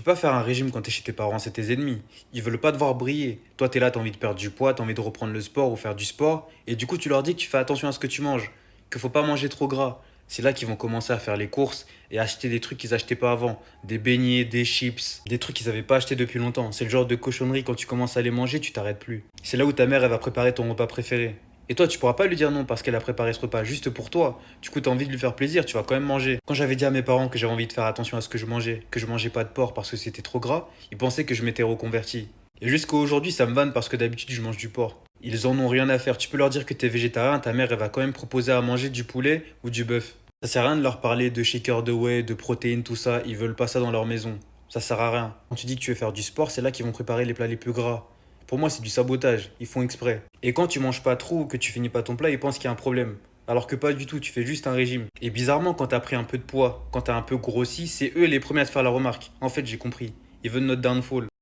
peux pas faire un régime quand t'es chez tes parents, c'est tes ennemis. Ils veulent pas te voir briller. Toi, t'es là, t'as envie de perdre du poids, t'as envie de reprendre le sport ou faire du sport. Et du coup, tu leur dis que tu fais attention à ce que tu manges, qu'il faut pas manger trop gras. C'est là qu'ils vont commencer à faire les courses et acheter des trucs qu'ils achetaient pas avant. Des beignets, des chips, des trucs qu'ils avaient pas achetés depuis longtemps. C'est le genre de cochonnerie, quand tu commences à les manger, tu t'arrêtes plus. C'est là où ta mère, elle va préparer ton repas préféré. Et toi, tu pourras pas lui dire non parce qu'elle a préparé ce repas juste pour toi. Du coup, t'as envie de lui faire plaisir, tu vas quand même manger. Quand j'avais dit à mes parents que j'avais envie de faire attention à ce que je mangeais pas de porc parce que c'était trop gras, ils pensaient que je m'étais reconverti. Et jusqu'à aujourd'hui, ça me vanne parce que d'habitude, je mange du porc. Ils en ont rien à faire. Tu peux leur dire que t'es végétarien, ta mère, elle va quand même proposer à manger du poulet ou du bœuf. Ça sert à rien de leur parler de shaker de whey, de protéines, tout ça. Ils veulent pas ça dans leur maison. Ça sert à rien. Quand tu dis que tu veux faire du sport, c'est là qu'ils vont préparer les plats les plus gras. Pour moi, c'est du sabotage. Ils font exprès. Et quand tu manges pas trop ou que tu finis pas ton plat, ils pensent qu'il y a un problème. Alors que pas du tout, tu fais juste un régime. Et bizarrement, quand t'as pris un peu de poids, quand t'as un peu grossi, c'est eux les premiers à te faire la remarque. En fait, j'ai compris. Ils veulent notre downfall.